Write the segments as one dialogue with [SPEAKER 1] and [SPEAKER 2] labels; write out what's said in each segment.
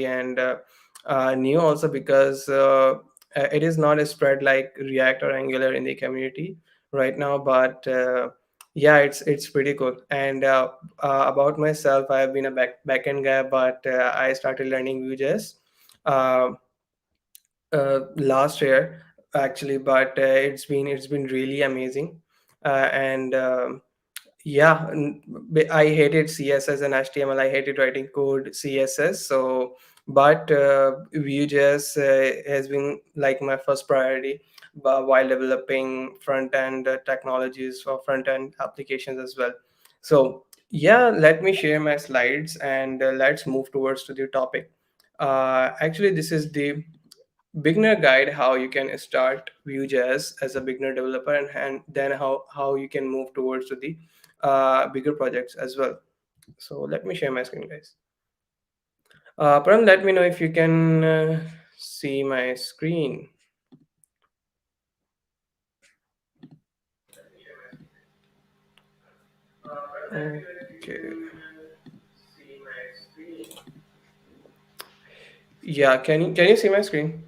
[SPEAKER 1] and new also because it is not a spread like React or Angular in the community right now. But yeah, it's pretty cool. And about myself, I have been a backend guy, but I started learning Vue.js uh, last year actually. But it's been really amazing. And yeah, I hated CSS and HTML. I hated writing code CSS. So, but Vue.js has been like my first priority while developing front end technologies for front end applications as well. So, yeah, let me share my slides and let's move towards to the topic. Actually, this is the beginner guide how you can start Vue.js as a beginner developer, and then how you can move towards to the bigger projects as well. So let me share my screen, guys. Param, let me know if you can see my screen. Okay. Yeah, can you see my screen?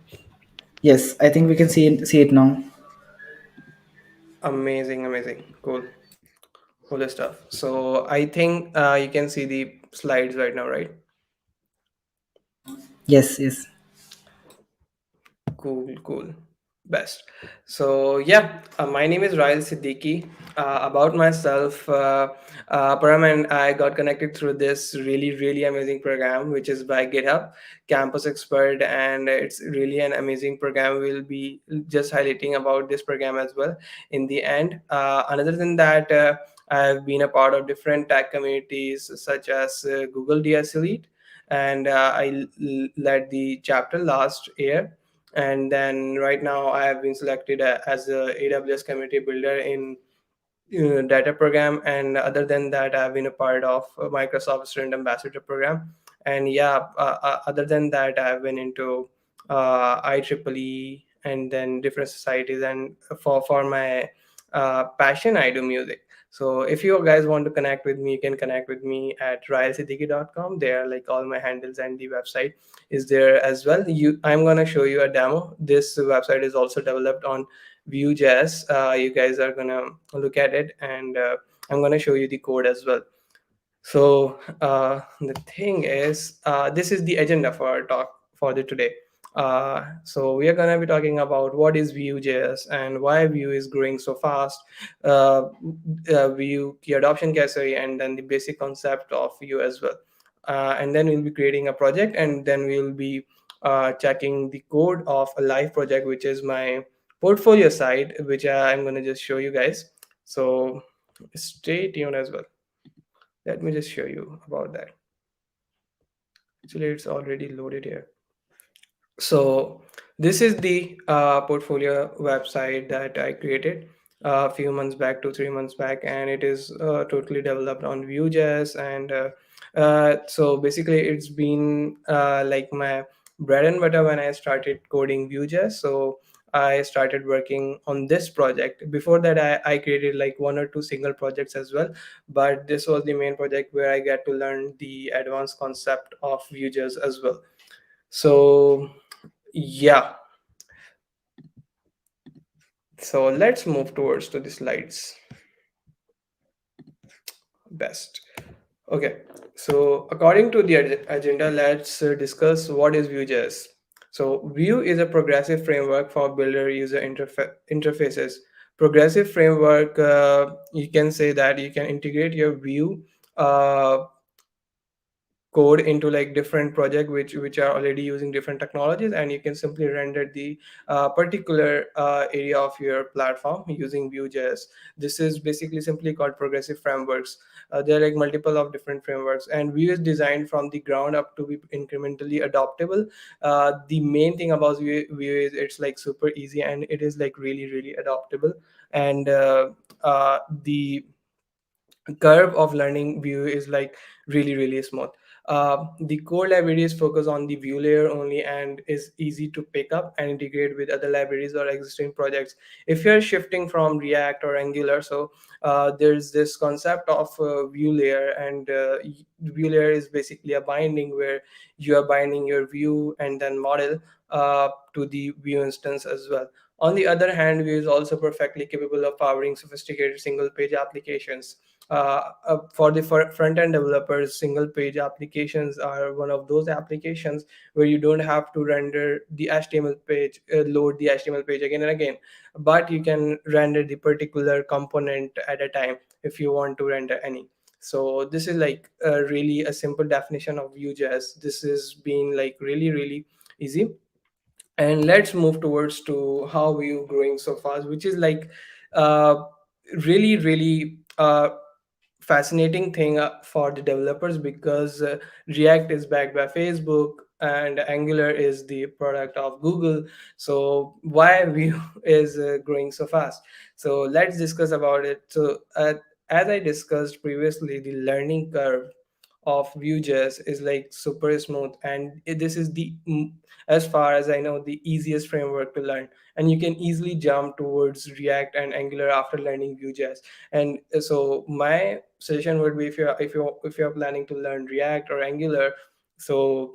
[SPEAKER 2] Yes, I think we can see it now.
[SPEAKER 1] Amazing, amazing, cool stuff. So I think you can see the slides right now, right?
[SPEAKER 2] Yes, yes.
[SPEAKER 1] Cool. Best. So yeah, my name is Raheel Siddiqui. About myself, Param and I got connected through this really amazing program, which is by GitHub Campus Expert, and it's really an amazing program. We'll be just highlighting about this program as well in the end. Other than that, I've been a part of different tech communities such as Google DS Elite, and led the chapter last year. And then right now I have been selected as a AWS community builder in data program. And other than that, I've been a part of Microsoft Student Ambassador program. And yeah, other than that, I've been into IEEE and then different societies. And for my passion, I do music. So if you guys want to connect with me, you can connect with me at rahelsiddiqui.com. There, like all my handles, and the website is there as well. I'm gonna show you a demo. This website is also developed on Vue.js. You guys are gonna look at it, and I'm gonna show you the code as well. So the thing is, this is the agenda for our talk for the today. So we are gonna be talking about what is Vue.js and why Vue is growing so fast, uh, Vue key adoption category, and then the basic concept of Vue as well. And then we'll be creating a project, and then we'll be checking the code of a live project, which is my portfolio site, which I'm gonna just show you guys. So stay tuned as well. Let me just show you about that. Actually, it's already loaded here. So this is the portfolio website that I created a few months back, 2 3 months back, and it is totally developed on Vue.js. And so basically, it's been like my bread and butter when I started coding Vue.js. So I started working on this project. Before that, I created like one or two single projects as well, but this was the main project where I get to learn the advanced concept of Vue.js as well. So yeah, so let's move towards to the slides. Best. Okay, so according to the agenda, let's discuss what is Vue.js. So Vue is a progressive framework for builder user interfaces. Progressive framework, you can say that you can integrate your Vue uh, code into like different project which are already using different technologies, and you can simply render the particular area of your platform using Vue.js. This is basically simply called progressive frameworks. There are like multiple of different frameworks, and Vue is designed from the ground up to be incrementally adoptable. The main thing about Vue is it's like super easy, and it is like really adoptable. And the curve of learning Vue is like really smooth. The core libraries focus on the Vue layer only and is easy to pick up and integrate with other libraries or existing projects. If you're shifting from React or Angular, so there's this concept of Vue layer, and Vue layer is basically a binding where you are binding your Vue and then model to the Vue instance as well. On the other hand, Vue is also perfectly capable of powering sophisticated single page applications. For the front end developers, single page applications are one of those applications where you don't have to render the HTML page, load the HTML page again and again, but you can render the particular component at a time if you want to render any. So this is like really a simple definition of Vue.js. This has been like really, really easy. And let's move towards to how Vue growing so fast, which is like uh, really, really fascinating thing for the developers, because React is backed by Facebook and Angular is the product of Google. So why Vue is growing so fast? So let's discuss about it. So as I discussed previously, the learning curve of Vue.js is like super smooth, and this is the as far as I know, the easiest framework to learn, and you can easily jump towards React and Angular after learning Vue.js. And so my suggestion would be, if you're planning to learn React or Angular, so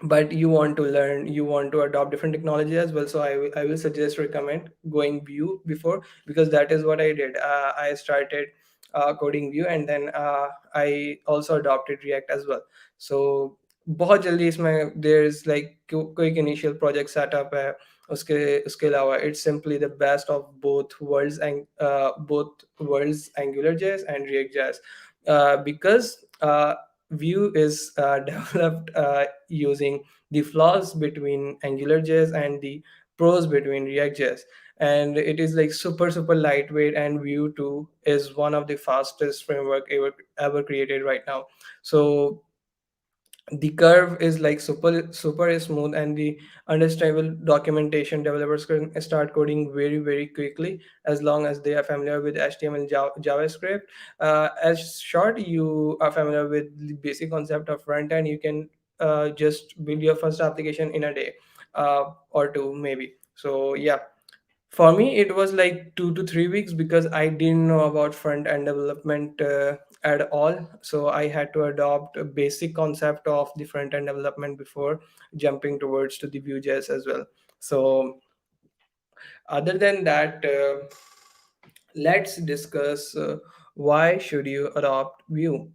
[SPEAKER 1] but you want to learn, you want to adopt different technology as well, so I will suggest, recommend going Vue before, because that is what I did. I started coding Vue, and then I also adopted React as well. So बहुत जल्दी इसमें there is like quick initial project setup है, उसके अलावा it's simply the best of both worlds, AngularJS and React.js, because Vue is developed using the flaws between AngularJS and the pros between React.js. And it is like super, super lightweight, and Vue 2 is one of the fastest framework ever created right now. So the curve is like super, super smooth, and the understandable documentation, developers can start coding very, very quickly as long as they are familiar with HTML and JavaScript. As short you are familiar with the basic concept of front end, you can just build your first application in a day or two maybe. So yeah, for me, it was like 2 to 3 weeks, because I didn't know about front end development at all. So I had to adopt a basic concept of the front end development before jumping towards to the Vue.js as well. So other than that, let's discuss why should you adopt Vue,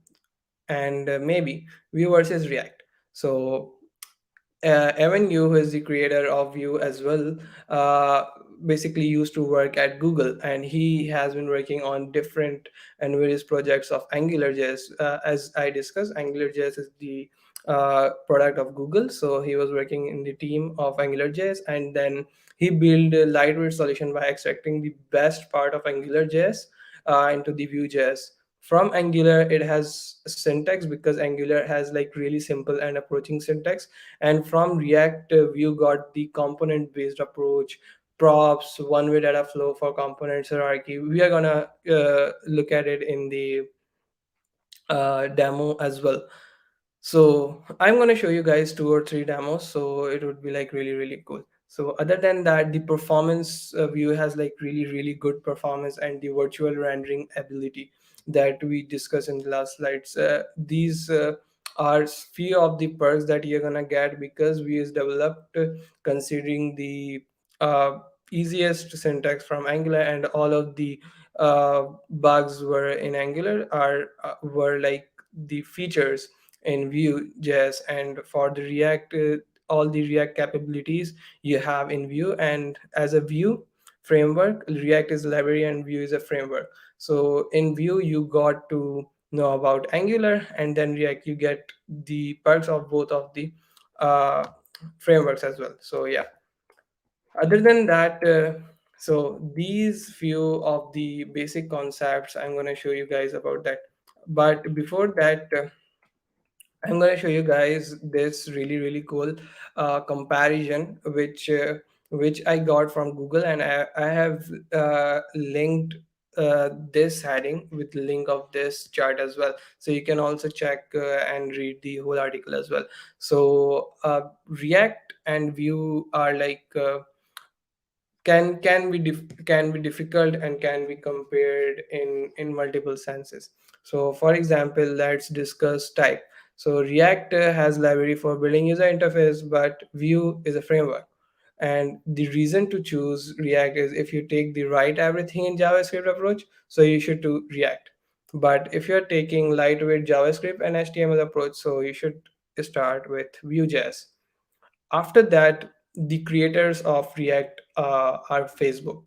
[SPEAKER 1] and maybe Vue versus React. So Evan Yu, who is the creator of Vue as well, uh, basically used to work at Google, and he has been working on different and various projects of AngularJS. As I discussed, AngularJS is the product of Google, so he was working in the team of AngularJS, and then he built a lightweight solution by extracting the best part of AngularJS into the Vue.js. From Angular, it has syntax, because Angular has like really simple and approaching syntax, and from React, Vue got the component based approach, props, one way data flow for components hierarchy. We are gonna look at it in the demo as well. So I'm gonna show you guys 2 or 3 demos, so it would be like really, really cool. So other than that, the performance Vue has like really, really good performance, and the virtual rendering ability that we discussed in the last slides. These are few of the perks that you're gonna get, because Vue is developed considering the uh, easiest syntax from Angular, and all of the bugs were in Angular are were like the features in Vue.js. And for the React, all the React capabilities you have in Vue. And as a Vue framework, React is a library and Vue is a framework. So in Vue, you got to know about Angular, and then React, you get the perks of both of the uh, frameworks as well. So yeah, other than that, so these few of the basic concepts I'm going to show you guys about that. But before that, I'm going to show you guys this really, really cool comparison, which I got from Google, and I have linked this heading with the link of this chart as well, so you can also check and read the whole article as well. So React and Vue are like can be difficult and can be compared in multiple senses. So for example, let's discuss type. So React has library for building user interface, but Vue is a framework. And the reason to choose React is if you take the right everything in JavaScript approach, so you should do React. But if you're taking lightweight JavaScript and HTML approach, so you should start with Vue.js. After that, the creators of React are Facebook.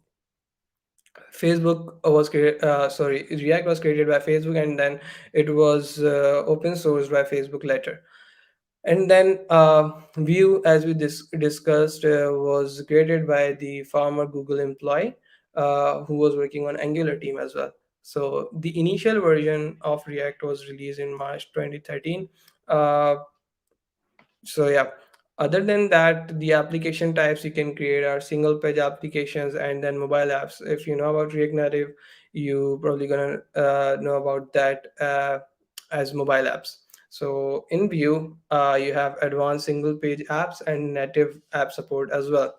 [SPEAKER 1] React was created by Facebook, and then it was open sourced by Facebook later. And then Vue, as we discussed, was created by the former Google employee who was working on Angular team as well. So the initial version of React was released in March 2013. Uh, so yeah, other than that, the application types you can create are single page applications and then mobile apps. If you know about React Native, you probably gonna know about that as mobile apps. So in Vue, you have advanced single page apps and native app support as well,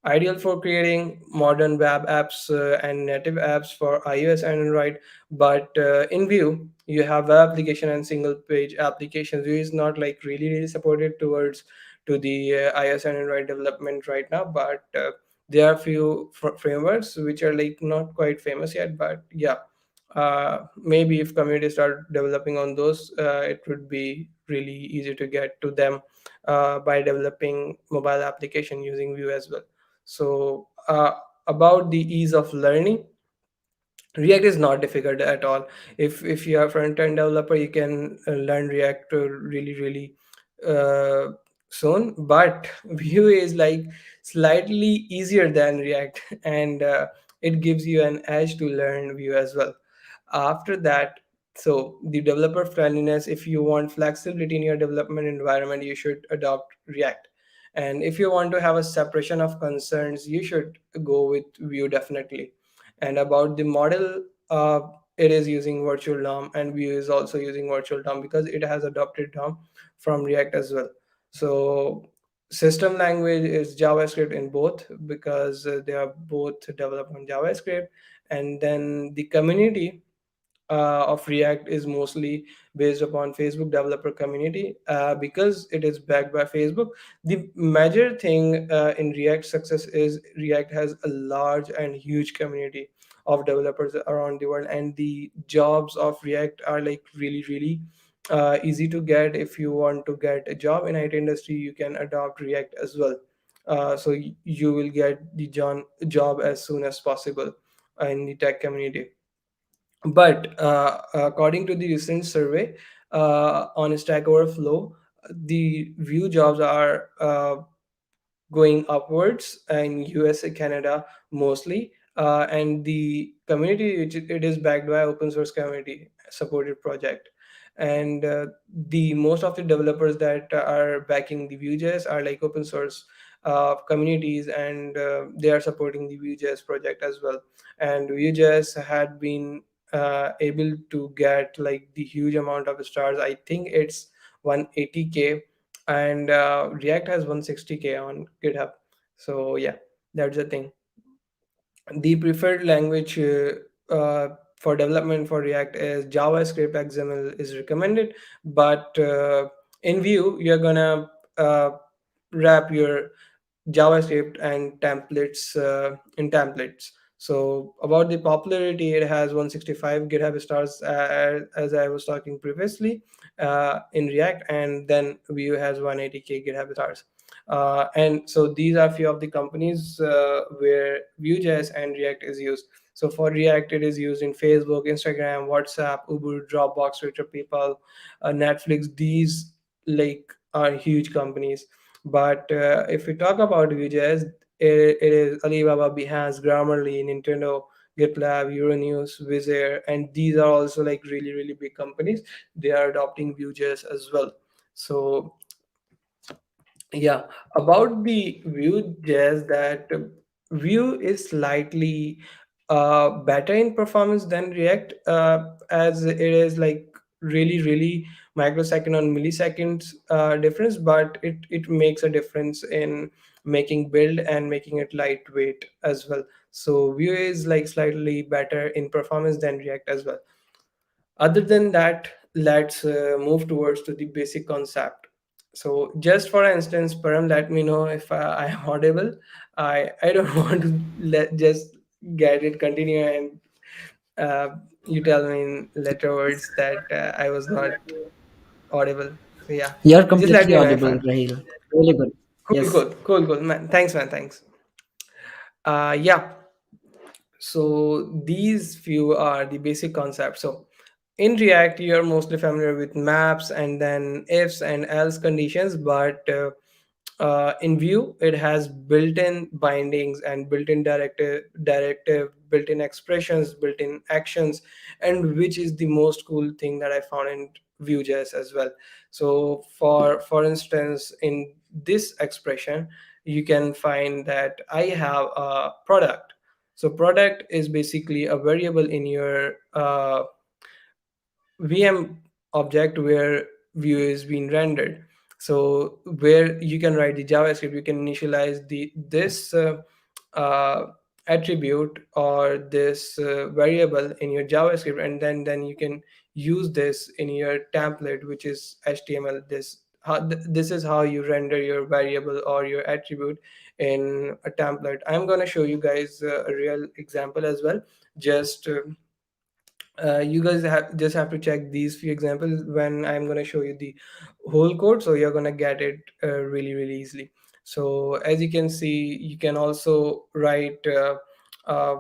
[SPEAKER 1] ideal for creating modern web apps and native apps for iOS and Android. But in Vue, you have web application and single page applications. Vue is not like really supported towards to the iOS and Android development right now, but there are few frameworks which are like not quite famous yet. But yeah, maybe if communities start developing on those, it would be really easy to get to them by developing mobile application using Vue as well. So about the ease of learning, React is not difficult at all. If you are a front end developer, you can learn React really uh, soon. But Vue is like slightly easier than React, and it gives you an edge to learn Vue as well. After that, so the developer friendliness, if you want flexibility in your development environment, you should adopt React. And if you want to have a separation of concerns, you should go with Vue definitely. And about the model, it is using virtual DOM, and Vue is also using virtual DOM because it has adopted DOM from React as well. So system language is JavaScript in both because they are both developed on JavaScript. And then the community of React is mostly based upon Facebook developer community because it is backed by Facebook. The major thing in React success is React has a large and huge community of developers around the world, and the jobs of React are like really easy to get. If you want to get a job in IT industry, you can adopt React as well. So you will get the job as soon as possible in the tech community. But according to the recent survey on Stack Overflow, the Vue jobs are going upwards in USA, Canada mostly, and the community it is backed by open source community supported project, and the most of the developers that are backing the Vue.js are like open source communities, and they are supporting the Vue.js project as well. And Vue.js had been able to get like the huge amount of stars. I think it's 180K, and React has 160K on GitHub. So yeah, that's the thing. The preferred language for development for React is JavaScript. XML is recommended, but in Vue you're gonna uh, wrap your JavaScript and templates in templates. So about the popularity, it has 165 GitHub stars as I was talking previously in React, and then Vue has 180K GitHub stars. And so these are few of the companies where Vue.js and React is used. So for React, it is used in Facebook, Instagram, WhatsApp, Uber, Dropbox, Twitter, PayPal, Netflix. These like are huge companies. But if we talk about Vue.js, it is Alibaba, Behance, Grammarly, Nintendo, GitLab, Euronews, Wizz Air, and these are also like really big companies. They are adopting Vue.js as well. So yeah, about the Vue.js, that Vue is slightly better in performance than React, as it is like really, really microsecond on milliseconds difference, but it makes a difference in making build and making it lightweight as well. So Vue is like slightly better in performance than React as well. Other than that, let's move towards to the basic concept. So just for instance, Param, let me know if I am audible. I don't want to let just get it continue, and uh, you tell me in later words that I was not audible. So yeah,
[SPEAKER 2] You're
[SPEAKER 1] just let
[SPEAKER 2] completely
[SPEAKER 1] me know if
[SPEAKER 2] audible,
[SPEAKER 1] I'm
[SPEAKER 2] Raheel. Really good.
[SPEAKER 1] cool,
[SPEAKER 2] Yes.
[SPEAKER 1] cool, cool, cool, man. Thanks, man. Thanks. Yeah. So these few are the basic concepts. So in React, you're mostly familiar with maps and then ifs and else conditions, but in Vue, it has built-in bindings and built-in built-in expressions, built-in actions, and which is the most cool thing that I found in Vue.js as well. So for instance, in this expression, you can find that I have a product. So product is basically a variable in your VM object where view is being rendered. So where you can write the JavaScript, you can initialize the this uh, attribute or this variable in your JavaScript, and then you can use this in your template, which is HTML. This is how you render your variable or your attribute in a template. I'm gonna show you guys a real example as well. Just you guys just have to check these few examples when I'm going to show you the whole code, so you're going to get it really, really easily. So as you can see, you can also write uh,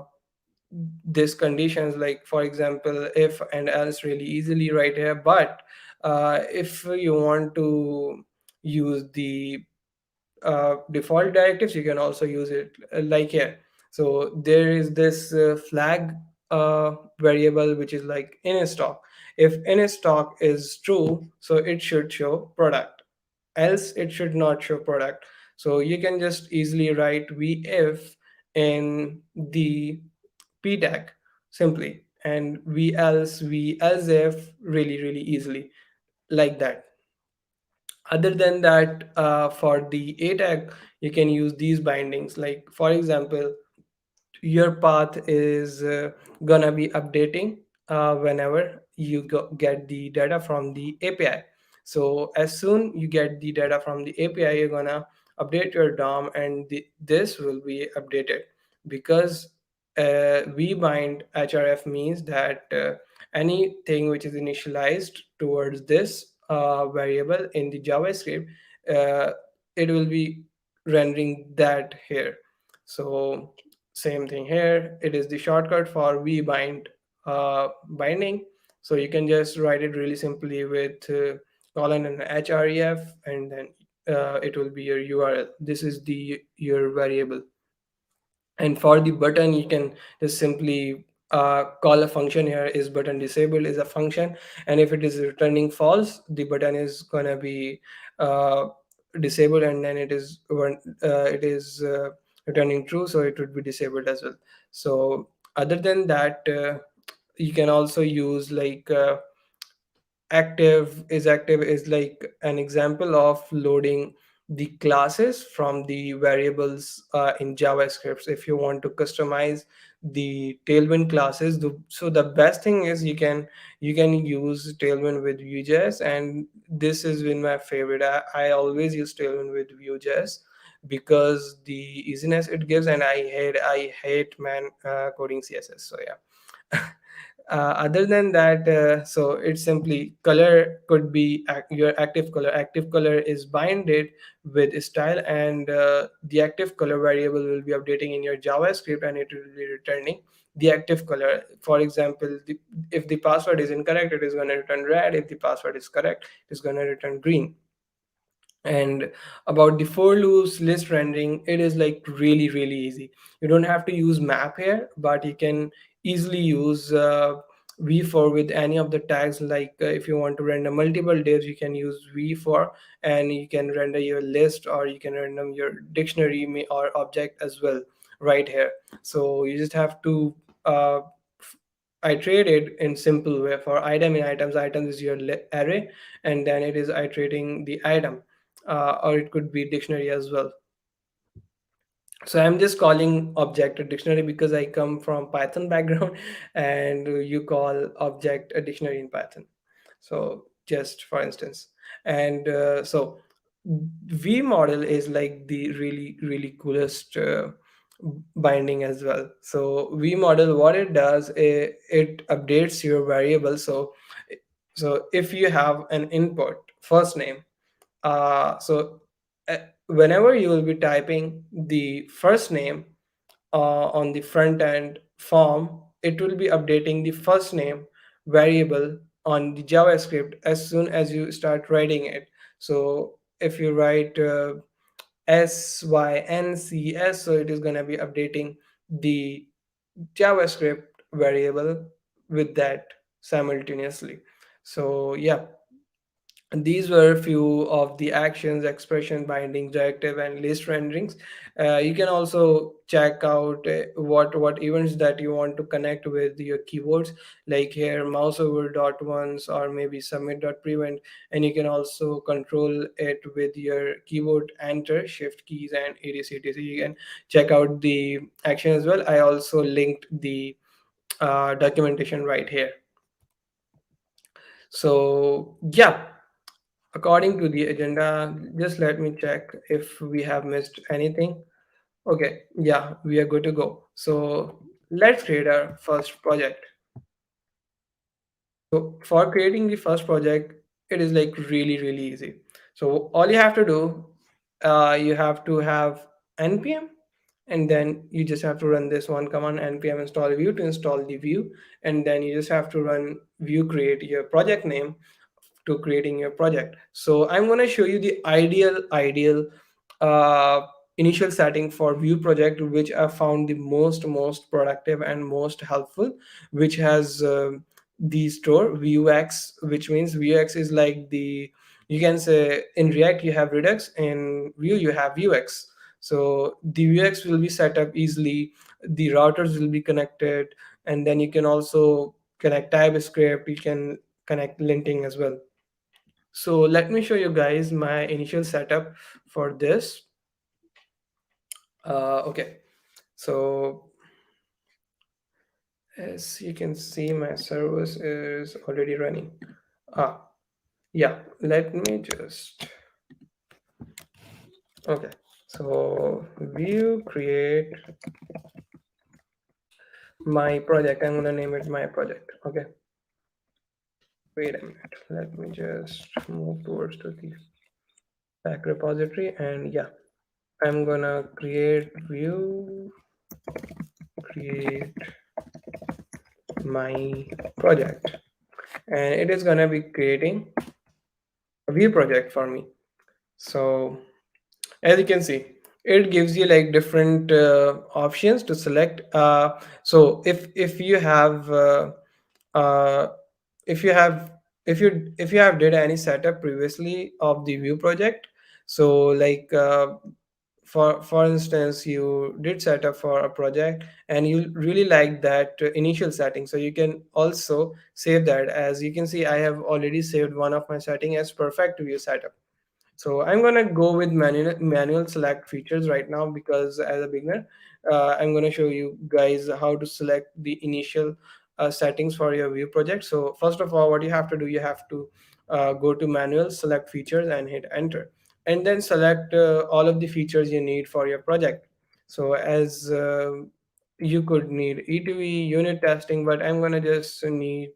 [SPEAKER 1] these conditions, like for example if and else, really easily right here. But if you want to use the default directives, you can also use it like here. So there is this flag variable which is like in stock. If in stock is true, so it should show product, else it should not show product. So you can just easily write v if in the p tag simply, and v else if really, really easily, like that. Other than that, for the a tag, you can use these bindings. Like for example, your path is gonna be updating whenever you get the data from the API. So as soon you get the data from the API, you're gonna update your DOM, and this will be updated because we bind href means that anything which is initialized towards this variable in the JavaScript, uh, it will be rendering that here. So same thing here. It is the shortcut for vbind binding. So you can just write it really simply with colon and href, and then it will be your URL. This is the your variable. And for the button, you can just simply call a function here. Is button disabled is a function, and if it is returning false, the button is gonna be uh, disabled, and then it is returning true, so it would be disabled as well. So other than that, you can also use like active is like an example of loading the classes from the variables in JavaScript. If you want to customize the Tailwind classes, so the best thing is you can use Tailwind with Vue.js, and this has been my favorite. I always use Tailwind with Vue.js because the easiness it gives, and I hate man coding CSS. So yeah. Other than that, so it's simply color could be your active color. Active color is binded with style, and the active color variable will be updating in your JavaScript, and it will be returning the active color. For example, if the password is incorrect, it is going to return red. If the password is correct, it's going to return green. And about the for loops list rendering, it is like really, really easy. You don't have to use map here, but you can easily use v4 with any of the tags. Like if you want to render multiple divs, you can use v4, and you can render your list, or you can render your dictionary or object as well right here. So you just have to f- iterated in simple way. For item in items, items is your array, and then it is iterating the item, or it could be dictionary as well. So I'm just calling object a dictionary because I come from Python background, and you call object a dictionary in Python. So just for instance, and so V model is like the really coolest binding as well. So V model, what it does, it updates your variable. So if you have an input first name, so uh, whenever you will be typing the first name on the front end form, it will be updating the first name variable on the JavaScript as soon as you start writing it. So if you write syncs, so it is going to be updating the JavaScript variable with that simultaneously. So yeah, these were a few of the actions, expression binding, directive, and list renderings. You can also check out what events that you want to connect with your keywords, like here mouse over dot ones or maybe submit dot prevent, and you can also control it with your keyboard enter, shift keys, and etc. You can check out the action as well. I also linked the documentation right here. So yeah, according to the agenda, just let me check if we have missed anything. Okay, yeah, we are good to go. So let's create our first project. So for creating the first project, it is like really easy. So all you have to do, you have to have npm, and then you just have to run this one command, npm install view, to install the view, and then you just have to run view create your project name to creating your project. So I'm going to show you the ideal uh, initial setting for Vue project, which I found the most productive and most helpful, which has the store Vuex, which means Vuex is like the, you can say in React you have Redux, in Vue you have Vuex. So the Vuex will be set up easily, the routers will be connected, and then you can also connect TypeScript, you can connect linting as well. So let me show you guys my initial setup for this. Okay, so as you can see, my service is already running. Ah, yeah, let me just, okay. So view create my project. I'm gonna name it my project. Okay, wait a minute. Let me just move towards to the back repository, and yeah, I'm gonna create view create my project, and it is gonna be creating a view project for me. So as you can see, it gives you like different options to select. So if you have uh, if you have if you have did any setup previously of the view project, so like for instance, you did set up for a project and you really like that initial setting, so you can also save that. As you can see, I have already saved one of my setting as perfect view setup. So I'm gonna go with manual select features right now, because as a beginner, I'm gonna show you guys how to select the initial settings for your view project. So first of all, what you have to do, you have to go to manual select features and hit enter, and then select all of the features you need for your project. So as you could need E2E unit testing, but I'm gonna just need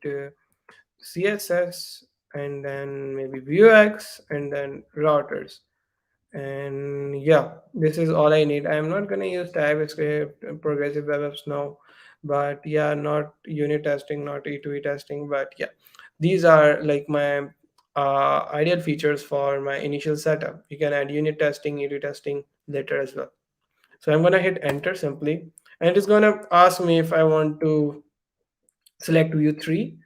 [SPEAKER 1] CSS, and then maybe Vuex, and then routers. And yeah, this is all I need. I'm not gonna use TypeScript and progressive web apps now, but yeah, not unit testing, not E2E testing, but yeah, these are like my ideal features for my initial setup. You can add unit testing, E2E testing later as well. So I'm gonna hit enter simply, and it is gonna ask me if I want to select view 3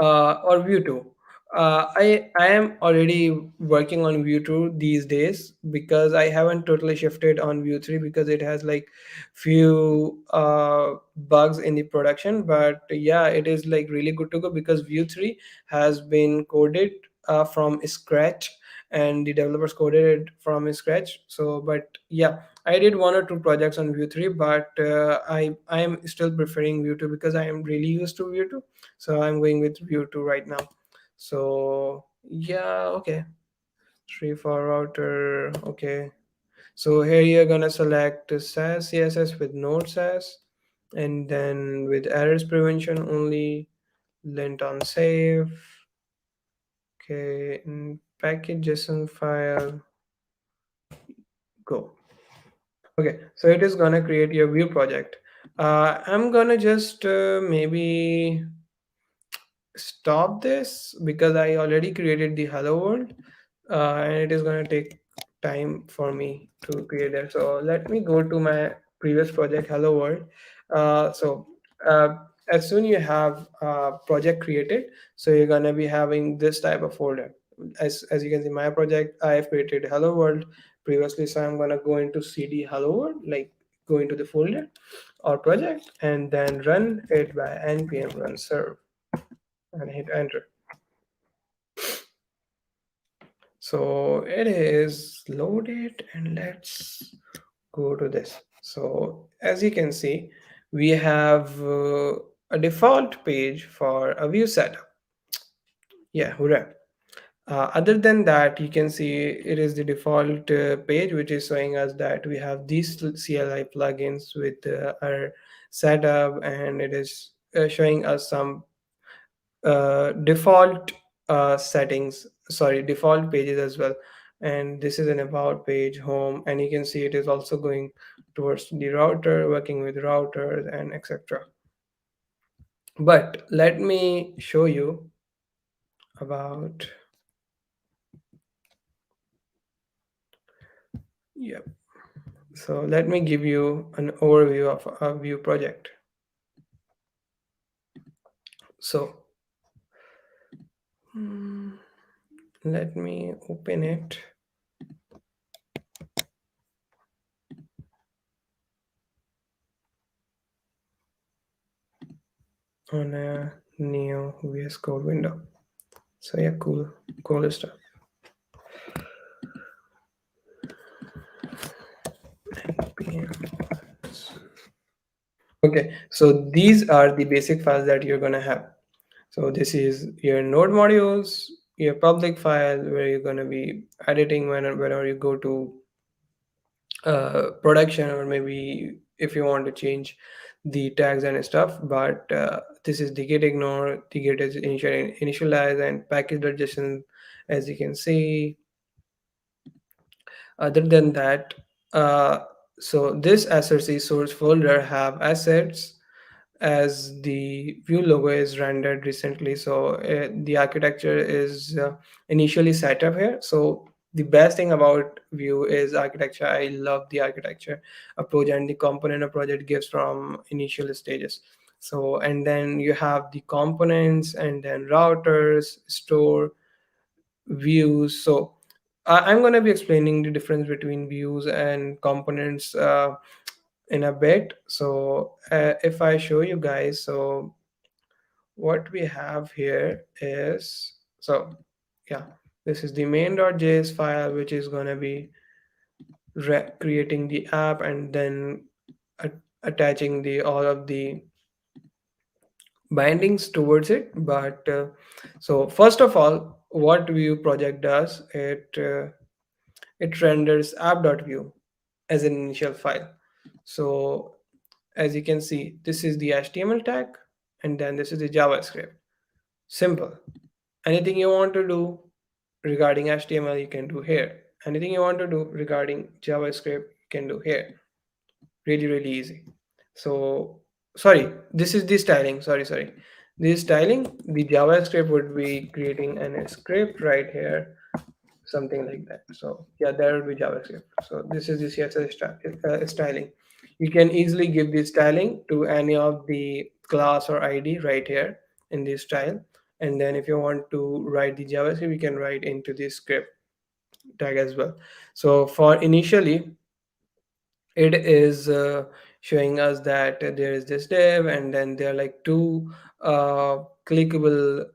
[SPEAKER 1] or view 2. I am already working on Vue 2 these days because I haven't totally shifted on Vue 3 because it has like few bugs in the production. But yeah, it is like really good to go because Vue 3 has been coded from scratch, and the developers coded it from scratch. So, but yeah, I did one or two projects on Vue 3, but I am still preferring Vue 2 because I am really used to Vue 2. So I'm going with Vue 2 right now. So yeah, okay. 3 for router. Okay. So here you're gonna select SAS CSS with Node SAS, and then with errors prevention only, lint on save. Okay, and package JSON file. Go. Okay, so it is gonna create your Vue project. I'm gonna just maybe stop this because I already created the hello world, and it is going to take time for me to create that. So let me go to my previous project, hello world. So uh, as soon you have a project created, so you're going to be having this type of folder. As you can see, my project, I have created hello world previously, so I'm going to go into cd hello world, like go into the folder or project, and then run it by npm run serve and hit enter. So it is loaded, and let's go to this. So as you can see, we have a default page for a view setup. Yeah, hooray. Other than that, you can see it is the default page, which is showing us that we have these CLI plugins with our setup, and it is showing us some default settings, sorry, default pages as well. And this is an about page, home, and you can see it is also going towards the router, working with routers and etc. But let me show you about, yep. So let me give you an overview of a Vue project. So mm, let me open it on a new VS Code window. So yeah, cool stuff. Okay, so these are the basic files that you're gonna have. So this is your node modules, your public file where you're gonna be editing whenever you go to production, or maybe if you want to change the tags and stuff. But this is the git ignore, the git is initialize and package.json, as you can see. Other than that, uh, so this src source folder have assets as the Vue logo is rendered recently. So the architecture is initially set up here. So the best thing about Vue is architecture. I love the architecture approach and the component approach it gives from initial stages. So, and then you have the components, and then routers, store, views. So I'm going to be explaining the difference between views and components in a bit. So if I show you guys, so what we have here is, so yeah, this is the main.js file, which is going to be creating the app, and then attaching the all of the bindings towards it. But so first of all, what Vue project does, it renders app.vue as an initial file. So as you can see, this is the HTML tag, and then this is the JavaScript. Simple. Anything you want to do regarding HTML, you can do here. Anything you want to do regarding JavaScript, you can do here. Really, really easy. So, sorry, this is the styling. Sorry. This styling, the JavaScript would be creating a script right here, something like that. So yeah, there will be JavaScript. So this is the CSS styling. You can easily give the styling to any of the class or ID right here in this style, And then if you want to write the JavaScript, you can write into the script tag as well. So for initially, it is showing us that there is this div, and then there are like two clickable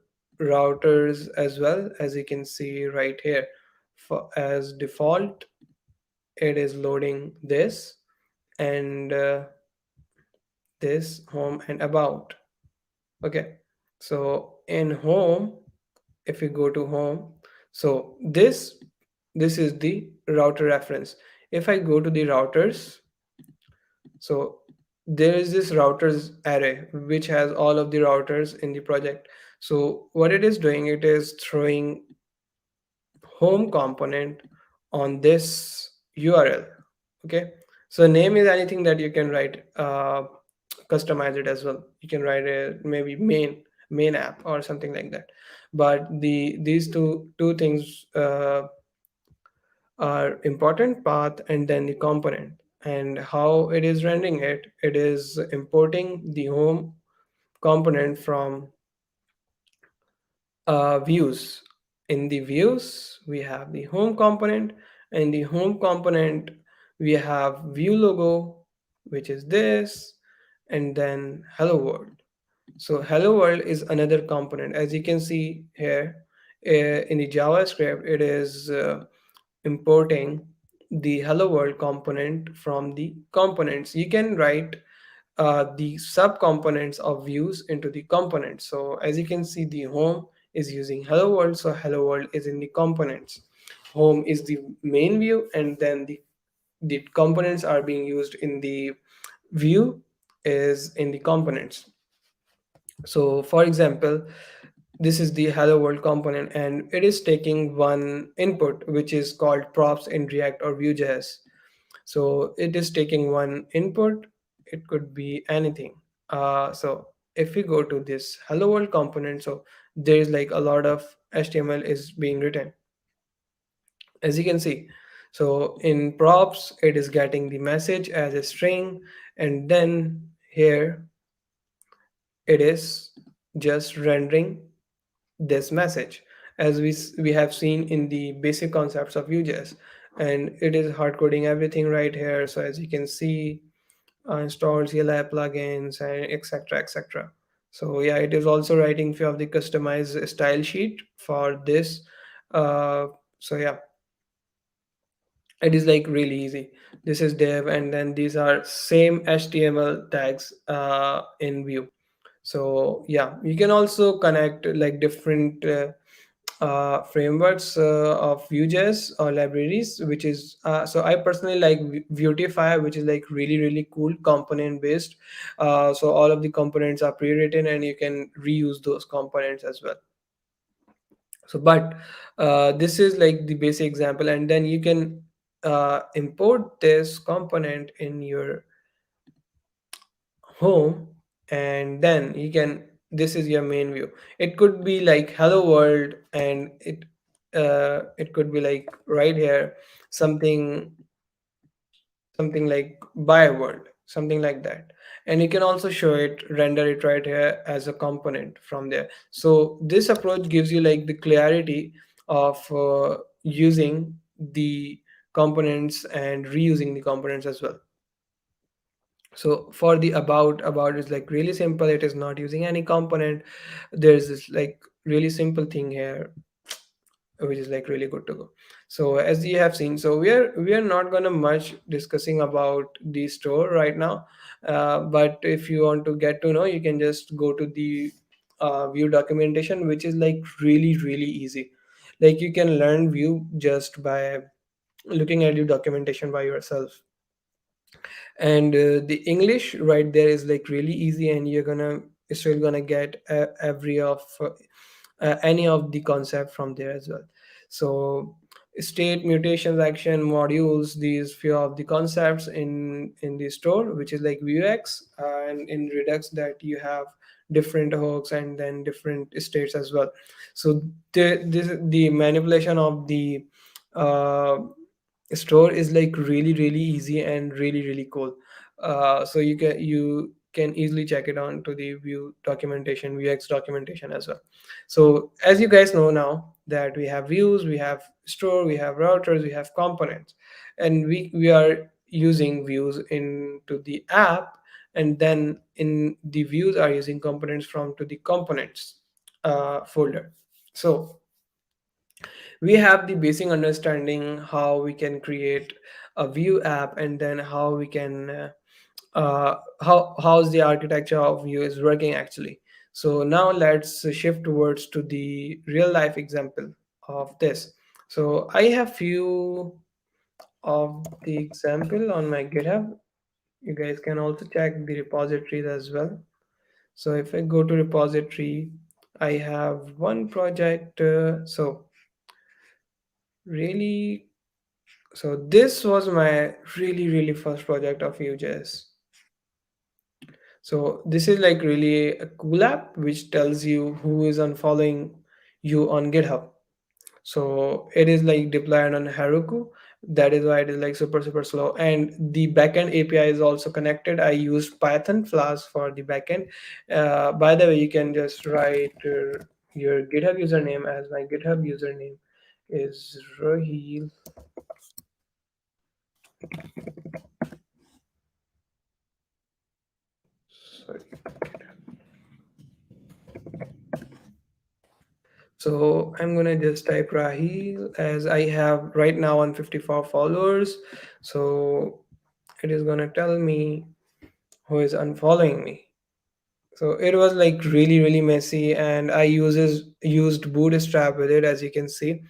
[SPEAKER 1] routers as well, as you can see right here. For as default, it is loading this and this home and about. Okay, so in home, if you go to home, so this is the router reference. If I go to the routers, so there is this routers array which has all of the routers in the project. So what it is doing, it is throwing home component on this URL. Okay, so name is anything that you can write, customize it as well. You can write a maybe main app or something like that. But these two things are important: path and then the component. And how it is rendering it, it is importing the home component from views. In the views, we have the home component. In the home component, we have view logo, which is this, and then hello world. So hello world is another component. As you can see here, in the JavaScript, it is importing the hello world component from the components. You can write the subcomponents of views into the components. So as you can see, the home is using hello world, so hello world is in the components. Home is the main view, and then the components are being used in the view is in the components. So for example, this is the hello world component, and it is taking one input which is called props in React or Vue.js. So it is taking one input. It could be anything. So if we go to this hello world component, so there is like a lot of HTML is being written, as you can see. So in props, it is getting the message as a string, and then here it is just rendering this message, as we have seen in the basic concepts of Vue.js. And it is hard coding everything right here. So as you can see, installs CLI plugins and etc etc. So yeah, it is also writing few of the customized style sheet for this. uh, so yeah, it is like really easy. This is dev, and then these are same HTML tags in Vue. So yeah, you can also connect like different frameworks of Vue.js or libraries, which is so I personally like Vuetify, which is like really really cool component based. So all of the components are pre-written, and you can reuse those components as well. So but this is like the basic example, and then you can import this component in your home, and then you can, this is your main view. It could be like hello world, and it could be like right here something, something like buy world, something like that. And you can also show it, render it right here as a component from there. So this approach gives you like the clarity of using the components and reusing the components as well. So for the about is like really simple. It is not using any component. There's this like really simple thing here, which is like really good to go. So as you have seen, so we are not gonna much discussing about the store right now. But if you want to get to know, you can just go to the Vue documentation, which is like really really easy. Like you can learn Vue just by looking at your documentation by yourself. And the English right there is like really easy, and you're gonna still gonna get every of any of the concept from there as well. So state, mutations, action, modules, these few of the concepts in the store, which is like Vuex. And in Redux, that you have different hooks and then different states as well. So the manipulation of the uh, store is like really really easy and really really cool. So you can easily check it on to the Vue documentation, Vuex documentation as well. So as you guys know now that we have views, we have store, we have routers, we have components, and we are using views into the app, and then in the views are using components from to the components folder. So we have the basic understanding how we can create a view app, and then how we can how's the architecture of view is working actually. So now let's shift towards to the real life example of this. So I have few of the example on my GitHub. You guys can also check the repositories as well. So if I go to repository, I have one project. So really, so this was my really first project of Vue Js. So this is like really a cool app which tells you who is unfollowing you on GitHub. So it is like deployed on Heroku. That is why it is like super slow. And the backend API is also connected. I used Python Flask for the backend. By the way, you can just write your GitHub username as my GitHub username is Raheel. Sorry. So I'm gonna just type Raheel as I have right now 154 followers. So it is gonna tell me who is unfollowing me. So it was like really messy, and I used Bootstrap with it. As you can see,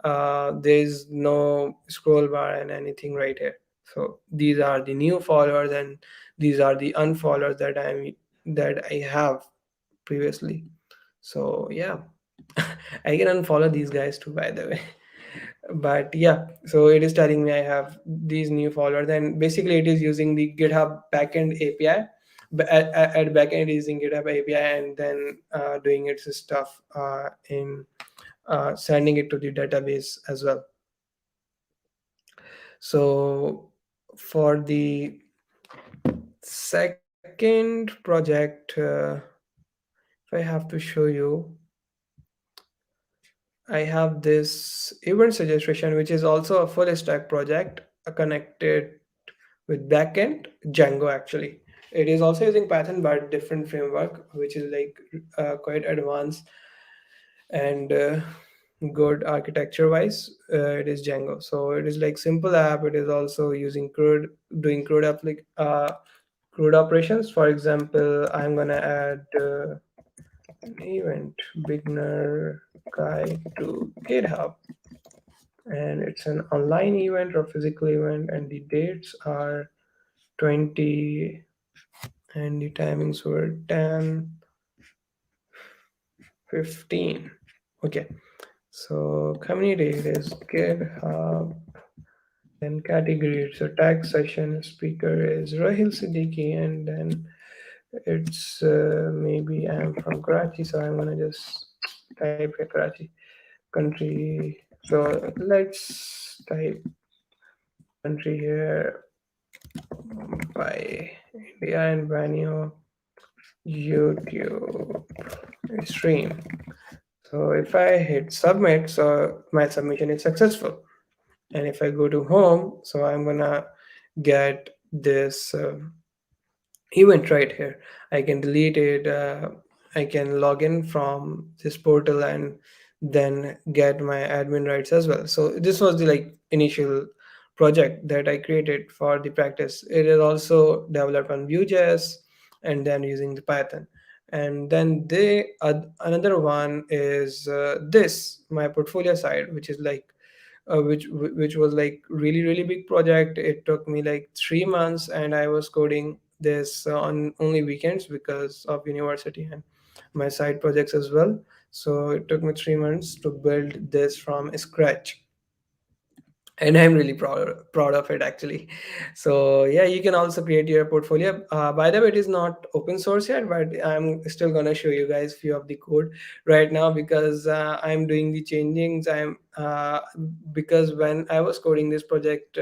[SPEAKER 1] there's no scroll bar and anything right here. So these are the new followers, and these are the unfollowers that I have previously. So yeah, I can unfollow these guys too, by the way. But yeah, so it is telling me I have these new followers, and basically it is using the GitHub backend API. But at backend, it is using GitHub API, and then doing its stuff in sending it to the database as well. So for the second project, if I have to show you, I have this event suggestion, which is also a full stack project connected with backend Django actually. It is also using Python but different framework, which is like quite advanced and good architecture wise. It is Django, so it is like simple app. It is also using CRUD, doing CRUD operations. For example, I'm gonna add an event beginner guide to GitHub, and it's an online event or physical event, and the dates are 20 and the timings were 10, 15. Okay, so community it is GitHub, then category, so tag session speaker is Raheel Siddiqui, and then it's maybe I'm from Karachi, so I'm gonna just type here Karachi country. So let's type country here by India, and venue YouTube stream. So if I hit submit, so my submission is successful. And if I go to home, so I'm gonna get this event right here. I can delete it. I can log in from this portal and then get my admin rights as well. So this was the like initial project that I created for the practice. It is also developed on Vue.js and then using the Python. And then another one is this my portfolio side, which is like which was like really big project. It took me like 3 months, and I was coding this on only weekends because of university and my side projects as well. So it took me 3 months to build this from scratch. and I'm really proud of it actually. So yeah, you can also create your portfolio. By the way, it is not open source yet, but I'm still gonna show you guys few of the code right now, because I'm doing the changings. I'm Because when I was coding this project,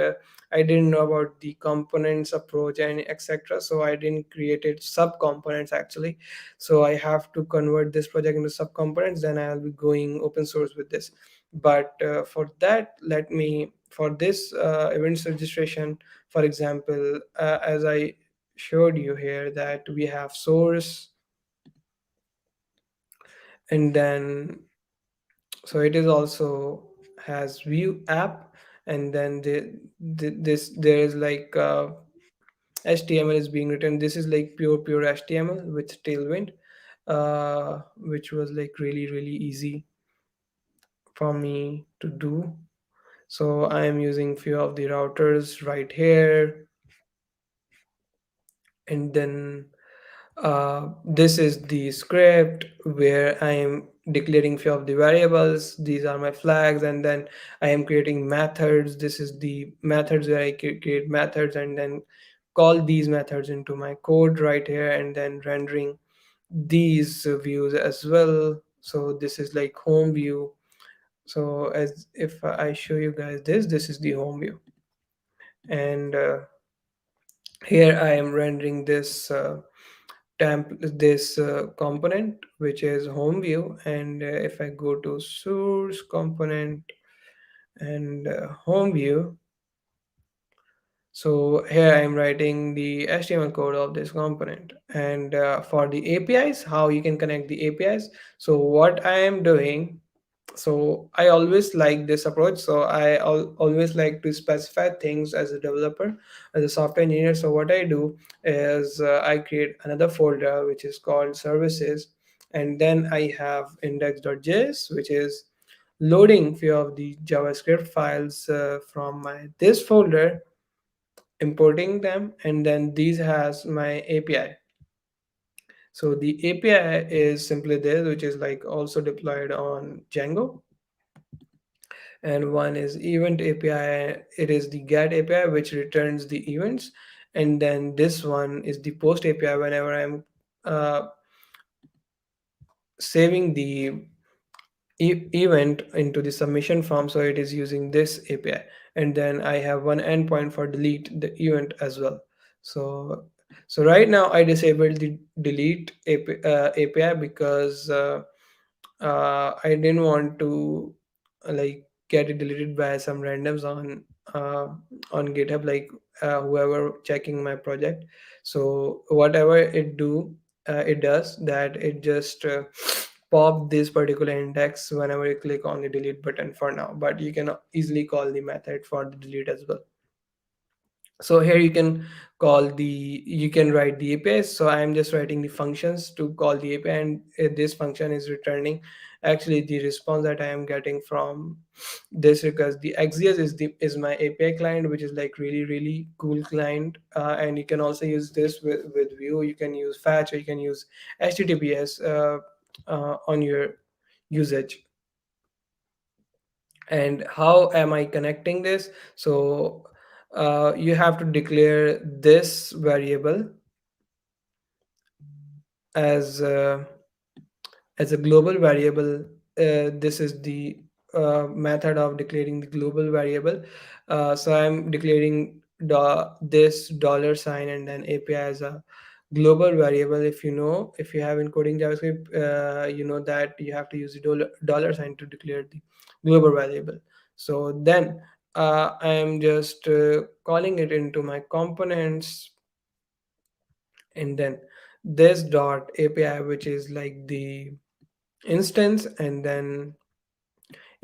[SPEAKER 1] I didn't know about the components approach and etc, so I didn't created sub components actually. So I have to convert this project into sub components, then I'll be going open source with this. But for that, let me, for this events registration, for example, as I showed you here, that we have source, and then so it is also has view app, and then this there is like HTML is being written. This is like pure HTML with Tailwind, which was like really easy for me to do. So I am using few of the routers right here, and then this is the script where I am declaring few of the variables. These are my flags, and then I am creating methods. This is the methods where I create methods and then call these methods into my code right here, and then rendering these views as well. So this is like home view. So as if I show you guys this is the home view, and here I am rendering this component which is home view, and if I go to source component and home view, so here I am writing the HTML code of this component. And for the APIs, how you can connect the APIs, so what I am doing, so I always like this approach. So always like to specify things as a developer, as a software engineer. So what I do is I create another folder which is called services, and then I have index.js, which is loading few of the JavaScript files from my this folder, importing them, and then these has my API. So the API is simply this, which is like also deployed on Django. And one is event API. It is the get API which returns the events, and then this one is the post API. Whenever I'm uh, saving the event into the submission form, so it is using this API. And then I have one endpoint for delete the event as well. So so right now I disabled the delete API because I didn't want to like get it deleted by some randoms uh, on GitHub, like whoever checking my project. So whatever it does that it just pop this particular index whenever you click on the delete button for now. But you can easily call the method for the delete as well. So here you can write the APIs. So I am just writing the functions to call the API, and this function is returning actually the response that I am getting from this, because the Axios is my API client, which is like really cool client. And you can also use this with Vue. You can use Fetch, or you can use HTTPS on your usage. And how am I connecting this? So you have to declare this variable as as a global variable. This is the method of declaring the global variable. So I'm declaring this dollar sign and then API as a global variable. If you know, if you have encoding JavaScript, you know that you have to use the dollar sign to declare the global variable. So then I am just calling it into my components, and then this dot API, which is like the instance, and then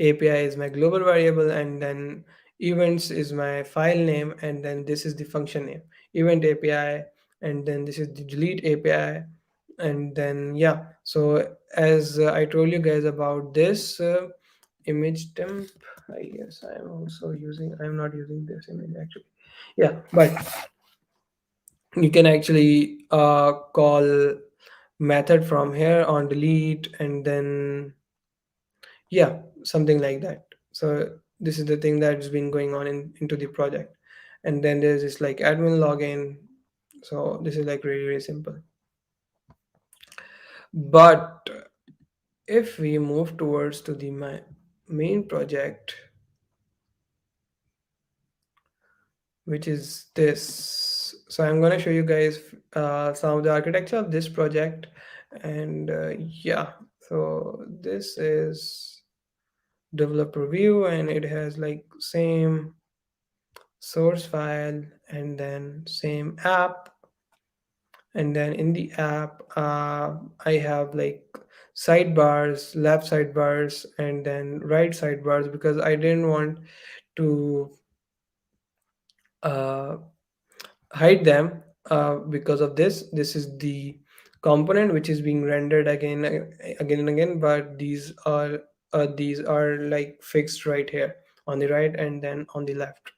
[SPEAKER 1] API is my global variable, and then events is my file name, and then this is the function name, event API, and then this is the delete API. And then yeah, so as I told you guys about this image temp, I guess I'm not using this image actually. Yeah, but you can actually call method from here on delete, and then yeah, something like that. So this is the thing that's been going on into the project. And then there's this like admin login. So this is like really really simple. But if we move towards to the main project, which is this, so I'm going to show you guys some of the architecture of this project. And yeah, so this is developer view, and it has like same source file and then same app. And then in the app, I have like sidebars, left sidebars, and then right sidebars, because I didn't want to uh, hide them. Because of this is the component which is being rendered again and again, but these are like fixed right here on the right and then on the left.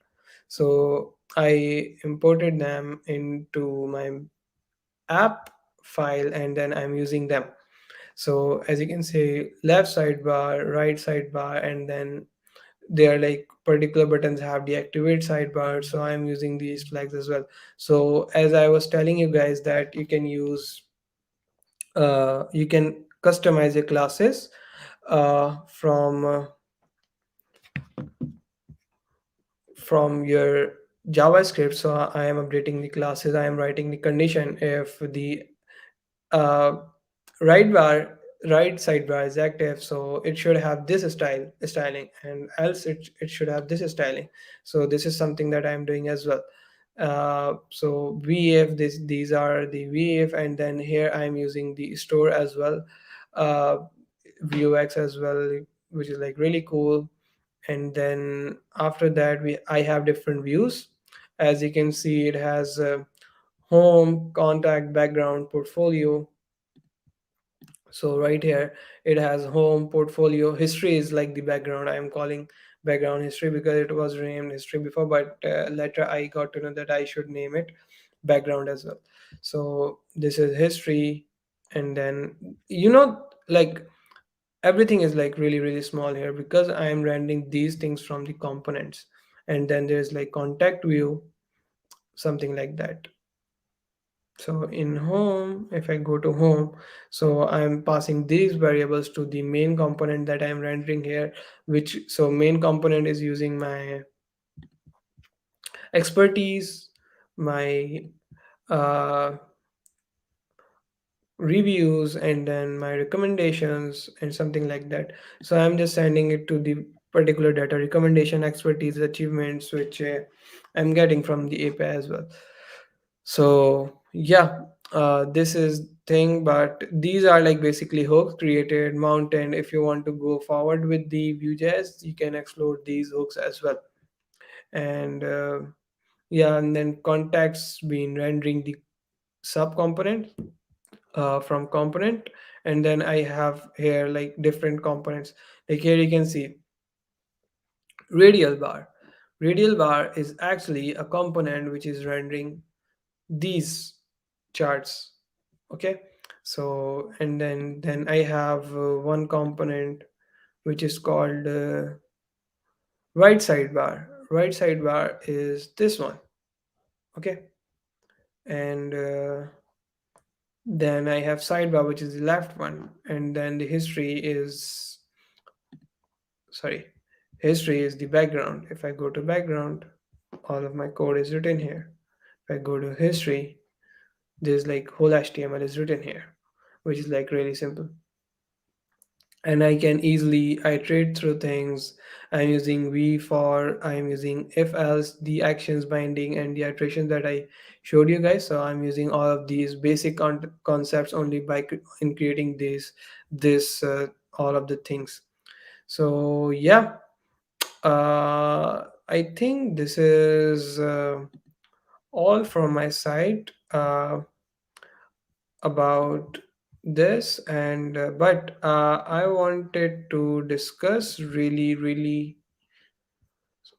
[SPEAKER 1] So I imported them into my app file, and then I'm using them. So as you can see, left sidebar, right sidebar, and then they are like particular buttons have the activate sidebar, so I'm using these flags as well. So as I was telling you guys that you can customize your classes from your JavaScript. So I am updating the classes, I am writing the condition if the uh, right bar right sidebar is active, so it should have this styling, and else it should have this styling. So this is something that I'm doing as well. So VF, these are the VF, and then here I'm using the store as well, uh, Vuex as well, which is like really cool. And then after that I have different views. As you can see, it has home, contact, background, portfolio. So right here it has home, portfolio, history is like the background. I am calling background history because it was renamed history before, but later I got to know that I should name it background as well. So this is history. And then like everything is like really really small here because I am rendering these things from the components. And then there's like contact view, something like that. So in home, if I go to home, so I'm passing these variables to the main component that I'm rendering here, which so main component is using my expertise, my uh, reviews, and then my recommendations and something like that. So I'm just sending it to the particular data, recommendation, expertise, achievements, which I'm getting from the API as well. So yeah, this is thing, but these are like basically hooks created mountain. If you want to go forward with the Vue.js, you can explore these hooks as well. And yeah, and then contacts been rendering the sub component from component. And then I have here like different components. Like here you can see radial bar. Radial bar is actually a component which is rendering these charts. Okay. So and then I have one component which is called right sidebar. Right sidebar is this one. Okay. And then I have sidebar, which is the left one. And then the history is, sorry, history is the background. If I go to background, all of my code is written here. If I go to history, there's like whole HTML is written here, which is like really simple. And I can easily iterate through things. I'm using v for, I'm using if else, the actions binding, and the iterations that I showed you guys. So I'm using all of these basic concepts only by in creating this all of the things. So yeah, I think this is all from my side about this. And but I wanted to discuss really really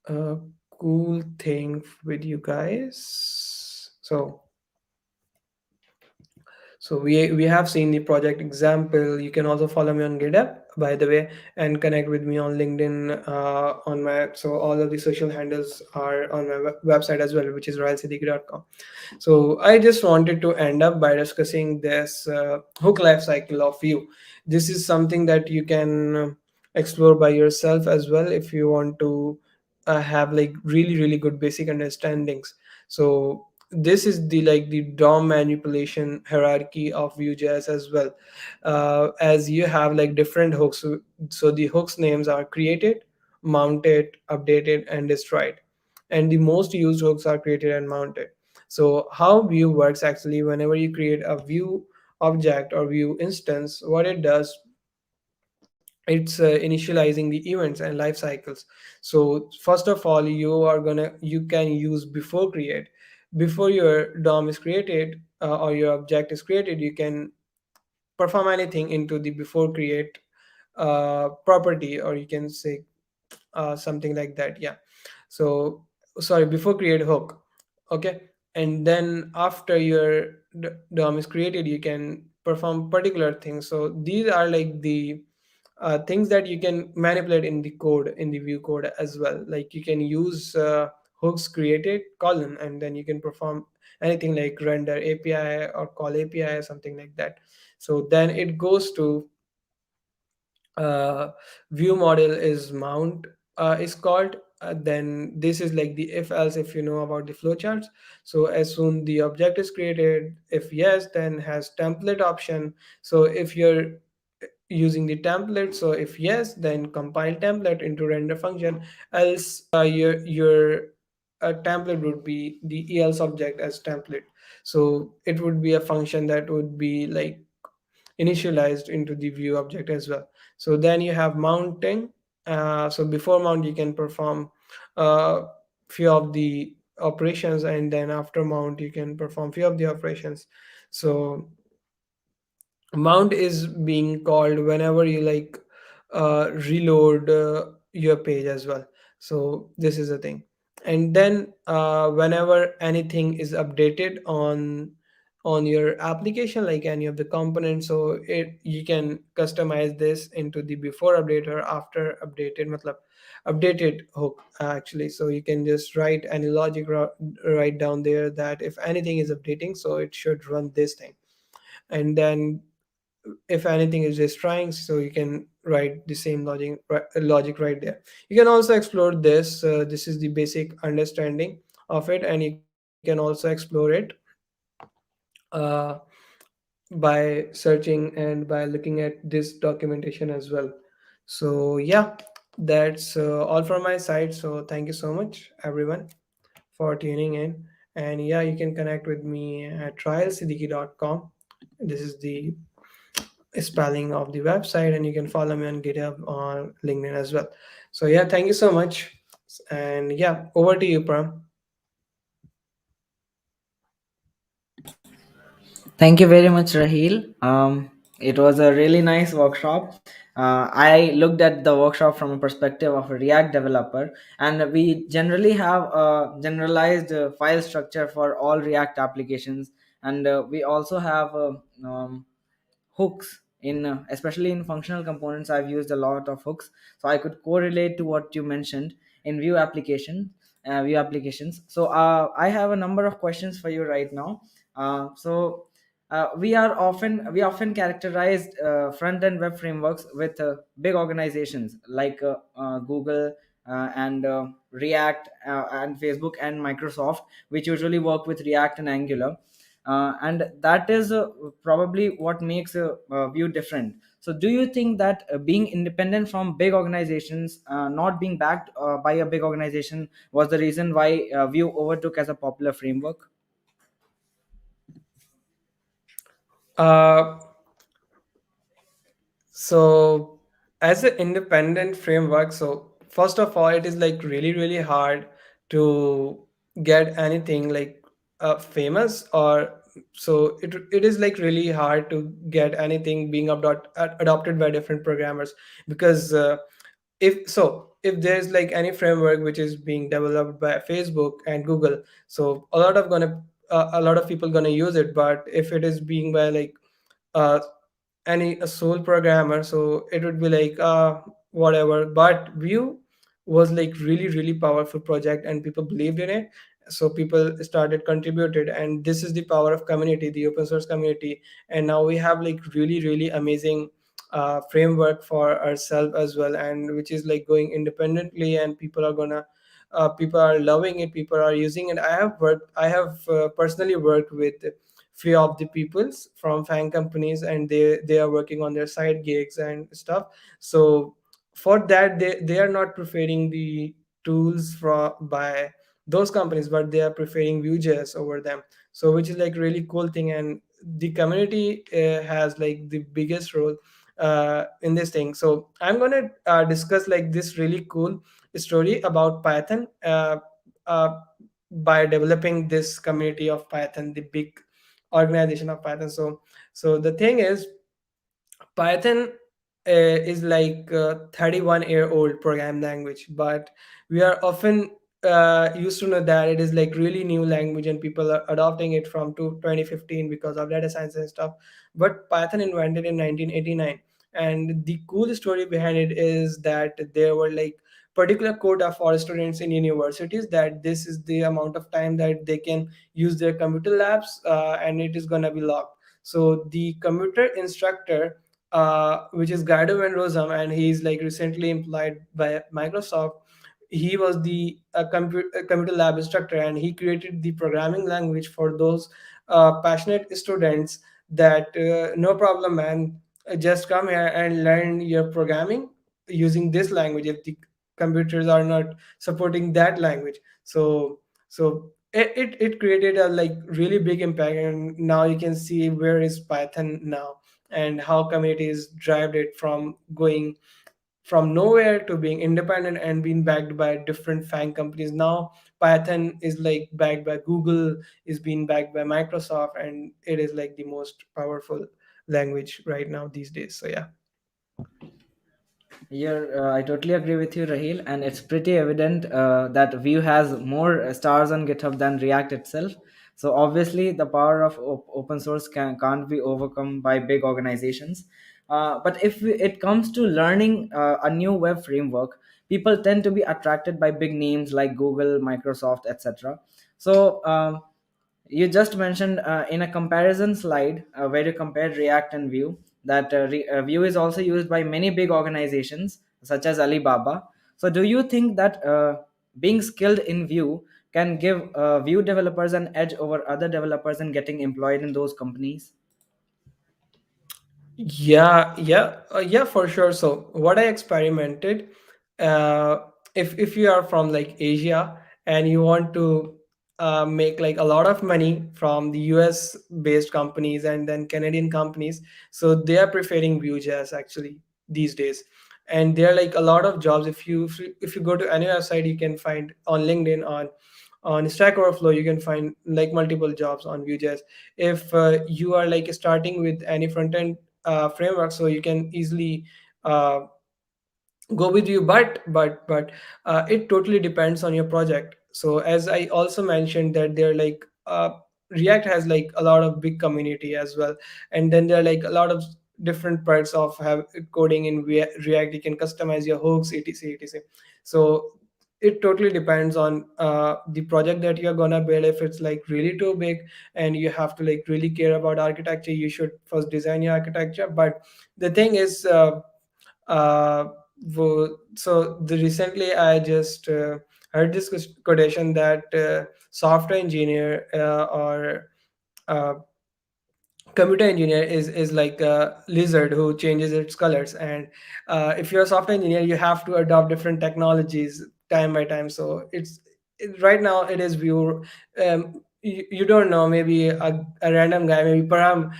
[SPEAKER 1] uh, cool thing with you guys. So we have seen the project example. You can also follow me on GitHub, by the way, and connect with me on LinkedIn. On my So all of the social handles are on my website as well, which is royalsiddiqui.com. So I just wanted to end up by discussing this hook life cycle of Vue. This is something that you can explore by yourself as well if you want to have like really good basic understandings. So this is the like the DOM manipulation hierarchy of Vue.js as well, as you have like different hooks. So the hooks names are created, mounted, updated, and destroyed, and the most used hooks are created and mounted. So how Vue works actually, whenever you create a Vue object or Vue instance, what it does, it's initializing the events and life cycles. So first of all, you can use before create. Before your DOM is created, or your object is created, you can perform anything into the before create property, or you can say something like that. Yeah. So sorry, before create hook. Okay. And then after your DOM is created, you can perform particular things. So these are like the things that you can manipulate in the code, in the Vue code as well. Like you can use hooks created colon, and then you can perform anything like render API or call API or something like that. So then it goes to uh, view model is mount is called. Then this is like the if else, if you know about the flowcharts. So as soon the object is created, if yes, then has template option. So if you're using the template, so if yes, then compile template into render function. Else your template would be the else object as template. So it would be a function that would be like initialized into the view object as well. So then you have mounting. So before mount, you can perform uh, few of the operations, and then after mount, you can perform few of the operations. So mount is being called whenever you like reload your page as well. So this is the thing. And then whenever anything is updated on your application, like any of the components, so it you can customize this into the before update or after updated matlab updated hook actually. So you can just write any logic right down there that if anything is updating, so it should run this thing. And then if anything is destroying, so you can write the same logic right there. You can also explore this. This is the basic understanding of it, and you can also explore it uh, by searching and by looking at this documentation as well. So yeah, that's all from my side. So thank you so much everyone for tuning in. And yeah, you can connect with me at trialsiddiqui.com. This is the spelling of the website, and you can follow me on GitHub or LinkedIn as well. So yeah, thank you so much. And yeah, over to you, Pram.
[SPEAKER 2] Thank you very much, Raheel. It was a really nice workshop. I looked at the workshop from a perspective of a React developer, and we generally have a generalized file structure for all React applications, and we also have hooks in especially in functional components. I've used a lot of hooks, so I could correlate to what you mentioned in view applications. So I have a number of questions for you right now. We often characterized front end web frameworks with big organizations like Google and React and Facebook and Microsoft, which usually work with React and Angular, and that is probably what makes Vue different. So do you think that being independent from big organizations, not being backed by a big organization, was the reason why Vue overtook as a popular framework?
[SPEAKER 1] Uh, so as an independent framework, so first of all, it is like really hard to get anything like famous, or so it is like really hard to get anything being adopted by different programmers. Because if there's like any framework which is being developed by Facebook and Google, so a lot of gonna a lot of people gonna use it. But if it is being by like uh, any a sole programmer, so it would be like whatever. But Vue was like really really powerful project and people believed in it, so people started contributed, and this is the power of community, the open source community. And now we have like really really amazing framework for ourselves as well, and which is like going independently, and people are gonna people are loving it, people are using it. I have personally worked with few of the peoples from fan companies, and they are working on their side gigs and stuff. So for that, they are not preferring the tools from by those companies, but they are preferring Vue.js over them. So which is like really cool thing, and the community has like the biggest role in this thing. So I'm gonna discuss like this really cool story about Python, uh, by developing this community of Python, the big organization of Python. So the thing is, Python is like a 31-year-old program language, but we are often used to know that it is like really new language, and people are adopting it from 2015 because of data science and stuff. But Python invented in 1989, and the cool story behind it is that there were like particular quota for students in universities, that this is the amount of time that they can use their computer labs, and it is gonna be locked. So the computer instructor, which is Guido van Rossum, and he's like recently employed by Microsoft. He was the computer lab instructor, and he created the programming language for those passionate students. That no problem, man, just come here and learn your programming using this language. If the computers are not supporting that language, so it created a like really big impact, and now you can see where is Python now, and how communities drive it from going from nowhere to being independent and being backed by different fan companies. Now Python is like backed by Google, is being backed by Microsoft, and it is like the most powerful language right now these days. So yeah.
[SPEAKER 2] I totally agree with you, Raheel, and it's pretty evident that Vue has more stars on GitHub than React itself. So obviously, the power of open source can't be overcome by big organizations. But if it comes to learning a new web framework, people tend to be attracted by big names like Google, Microsoft, etc. So you just mentioned in a comparison slide where you compared React and Vue that Vue is also used by many big organizations such as Alibaba. So, do you think that being skilled in Vue can give Vue developers an edge over other developers in getting employed in those companies?
[SPEAKER 1] Yeah, for sure. So what I experimented, uh, if you are from like Asia and you want to make like a lot of money from the US based companies and then Canadian companies, so they are preferring Vue.js actually these days. And there are like a lot of jobs. If you go to any website, you can find on LinkedIn, on Stack Overflow, you can find like multiple jobs on Vue.js. If you are like starting with any front end framework, so you can easily uh, go with you. But it totally depends on your project. So as I also mentioned, that they're like React has like a lot of big community as well, and then there are like a lot of different parts of have coding in React. You can customize your hooks, etc. So it totally depends on the project that you're gonna build. If it's like really too big and you have to like really care about architecture, you should first design your architecture. But the thing is, uh, so the recently I just heard this quotation that software engineer or uh, computer engineer is like a lizard who changes its colors. And if you're a software engineer, you have to adopt different technologies time by time. So right now it is Vue. You don't know, maybe a random guy, maybe Param,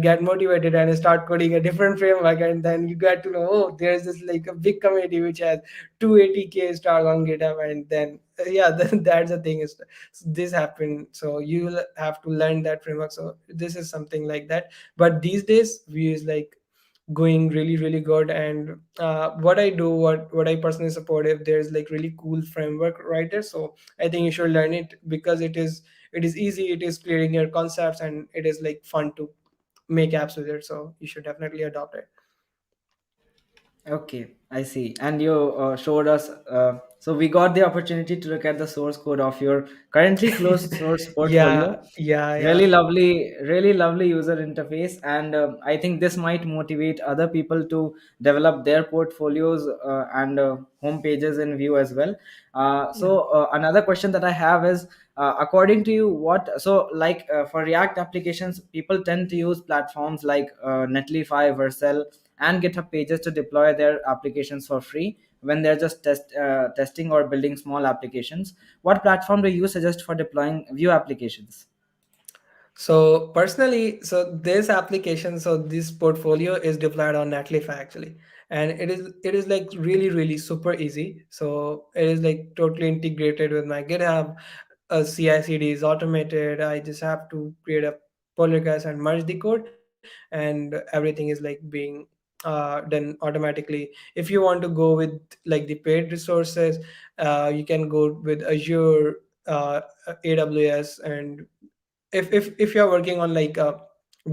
[SPEAKER 1] get motivated and start coding a different framework, and then you get to know, oh, there's this like a big community which has 280K stars on GitHub. And then yeah, that's the thing is, this happened. So you will have to learn that framework. So this is something like that. But these days Vue is like going really really good. And what I do, what I personally support, if there's like really cool framework writer, so I think you should learn it, because it is easy, it is clearing your concepts, and it is like fun to make apps with it. So you should definitely adopt it.
[SPEAKER 2] Okay, I see. And you showed us. So we got the opportunity to look at the source code of your currently closed source
[SPEAKER 1] Yeah,
[SPEAKER 2] portfolio.
[SPEAKER 1] yeah, yeah,
[SPEAKER 2] Really lovely user interface, and I think this might motivate other people to develop their portfolios and home pages in Vue as well.
[SPEAKER 1] yeah.
[SPEAKER 2] Another question that I have is, according to you, what so like for React applications, people tend to use platforms like Netlify, Vercel, and GitHub pages to deploy their applications for free when they're just testing or building small applications. What platform do you suggest for deploying Vue applications?
[SPEAKER 1] So personally, so this application, so this portfolio is deployed on Netlify actually, and it is like really really super easy. So it is like totally integrated with my GitHub. CI/CD is automated. I just have to create a pull request and merge the code, and everything is like being done automatically. If you want to go with like the paid resources, you can go with Azure, AWS, and if you're working on like a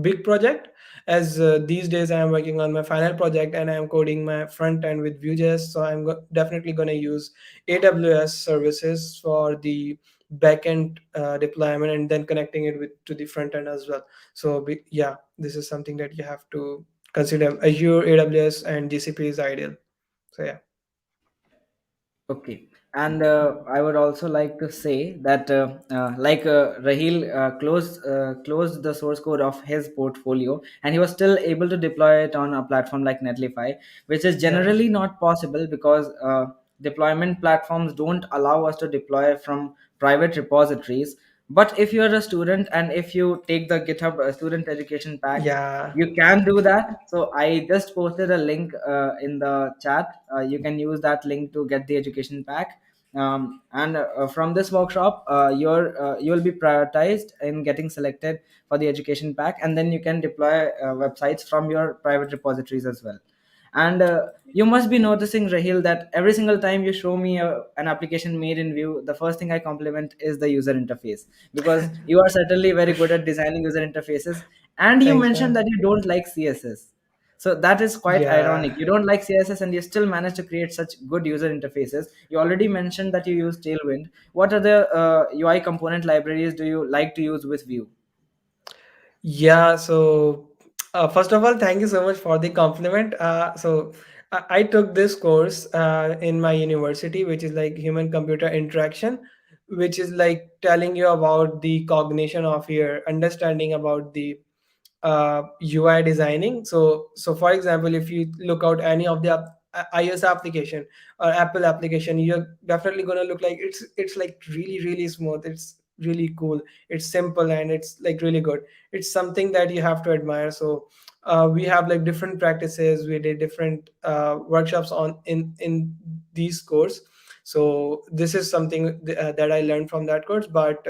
[SPEAKER 1] big project, as these days I am working on my final project and I am coding my front end with Vue.js, so I'm definitely going to use AWS services for the backend deployment, and then connecting it with to the front end as well. So yeah, this is something that you have to consider. Azure, AWS, and GCP is ideal. So yeah.
[SPEAKER 2] Okay, and I would also like to say that Raheel closed the source code of his portfolio, and he was still able to deploy it on a platform like Netlify, which is
[SPEAKER 1] Yeah,
[SPEAKER 2] generally not possible because deployment platforms don't allow us to deploy from private repositories. But if you are a student and if you take the GitHub student education pack,
[SPEAKER 1] yeah.
[SPEAKER 2] you can do that. So I just posted a link in the chat. You can use that link to get the education pack. And from this workshop, you'll be prioritized in getting selected for the education pack, and then you can deploy websites from your private repositories as well. And you must be noticing, Rahil, that every single time you show me an application made in Vue, the first thing I compliment is the user interface, because you are certainly very good at designing user interfaces. And you
[SPEAKER 1] Thanks,
[SPEAKER 2] mentioned
[SPEAKER 1] man.
[SPEAKER 2] that you don't like CSS. So that is quite
[SPEAKER 1] Yeah.
[SPEAKER 2] ironic. You don't like CSS and you still manage to create such good user interfaces. You already mentioned that you use Tailwind. What other UI component libraries do you like to use with Vue?
[SPEAKER 1] Yeah, so first of all, thank you so much for the compliment. So I took this course in my university, which is like human computer interaction, which is like telling you about the cognition of your understanding about the UI designing. So for example, if you look out any of the iOS application or Apple application, you're definitely gonna look like it's like really really smooth. It's really cool. It's simple and it's like really good. It's something that you have to admire. So we have like different practices. We did different workshops on in these course. So this is something that I learned from that course. But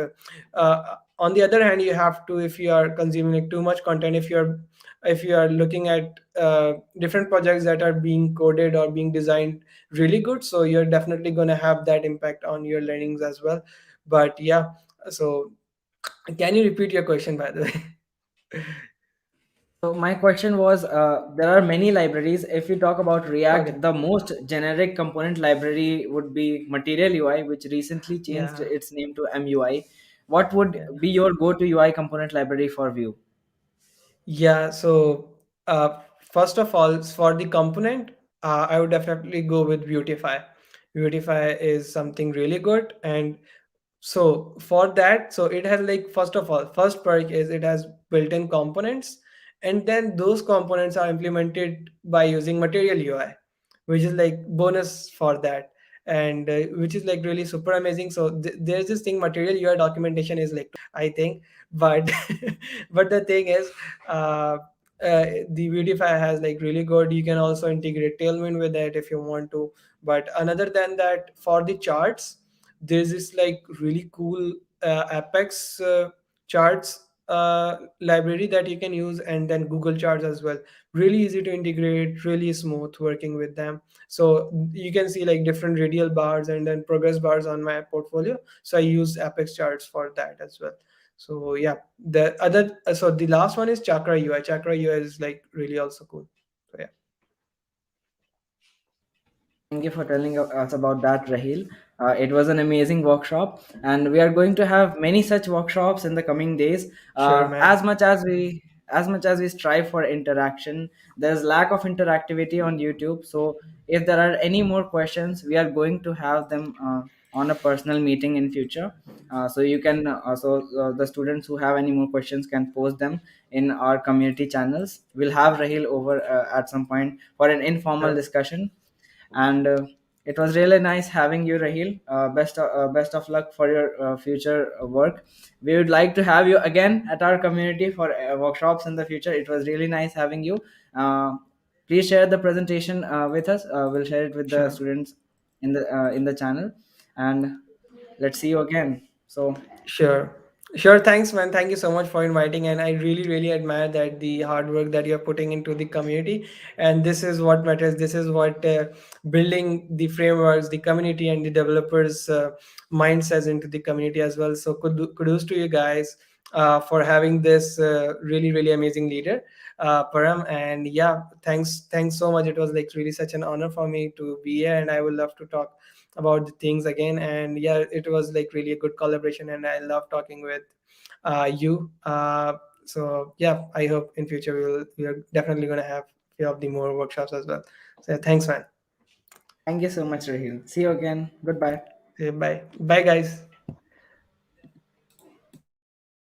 [SPEAKER 1] on the other hand, you have to, if you are consuming like too much content, if you are looking at different projects that are being coded or being designed really good, so you're definitely going to have that impact on your learnings as well. But yeah, so can you repeat your question, by the way?
[SPEAKER 2] So my question was, there are many libraries. If you talk about
[SPEAKER 1] Okay.
[SPEAKER 2] React, the most generic component library would be Material UI, which recently changed
[SPEAKER 1] Yeah.
[SPEAKER 2] its name to MUI. What would
[SPEAKER 1] Yeah.
[SPEAKER 2] be your go-to UI component library for Vue?
[SPEAKER 1] Yeah, so first of all, for the component, I would definitely go with Beautify. Beautify is something really good, and so for that, so it has like, first of all, first perk is it has built-in components, and then those components are implemented by using Material UI, which is like bonus for that, and which is like really super amazing. So there's this thing, Material UI documentation is like, I think, but but the thing is, uh, the Beautify has like really good. You can also integrate Tailwind with it if you want to. But another than that, for the charts, there's this like really cool Apex charts library that you can use, and then Google Charts as well. Really easy to integrate, really smooth working with them. So you can see like different radial bars and then progress bars on my portfolio. So I use Apex Charts for that as well. So yeah, so the last one is Chakra UI. Chakra UI is like really also cool. So yeah.
[SPEAKER 2] Thank you for telling us about that, Raheel. It was an amazing workshop, and we are going to have many such workshops in the coming days.
[SPEAKER 1] Sure, man.
[SPEAKER 2] As much as we strive for interaction, there's lack of interactivity on YouTube. So, if there are any more questions, we are going to have them on a personal meeting in future. So you can the students who have any more questions can post them in our community channels. We'll have Raheel over at some point for an informal
[SPEAKER 1] Sure.
[SPEAKER 2] discussion, and it was really nice having you, Raheel. Best of luck for your future work. We would like to have you again at our community for workshops in the future. It was really nice having you. uh, Please share the presentation with us. We'll share it with the
[SPEAKER 1] Sure.
[SPEAKER 2] students in the channel, and let's see you again. So
[SPEAKER 1] Sure. Sure. Thanks, man. Thank you so much for inviting. And I really, really admire that the hard work that you're putting into the community. And this is what matters. This is what building the frameworks, the community, and the developers' mindsets into the community as well. So kudos to you guys for having this really, really amazing leader, Param. And yeah, thanks so much. It was like really such an honor for me to be here, and I would love to talk about the things again. And yeah, it was like really a good collaboration, and I love talking with you. So yeah, I hope in future we are definitely going to have few of the more workshops as well. So thanks, man.
[SPEAKER 2] thank you so much, Raheel. See you again. Goodbye.
[SPEAKER 1] Okay, bye, bye, guys.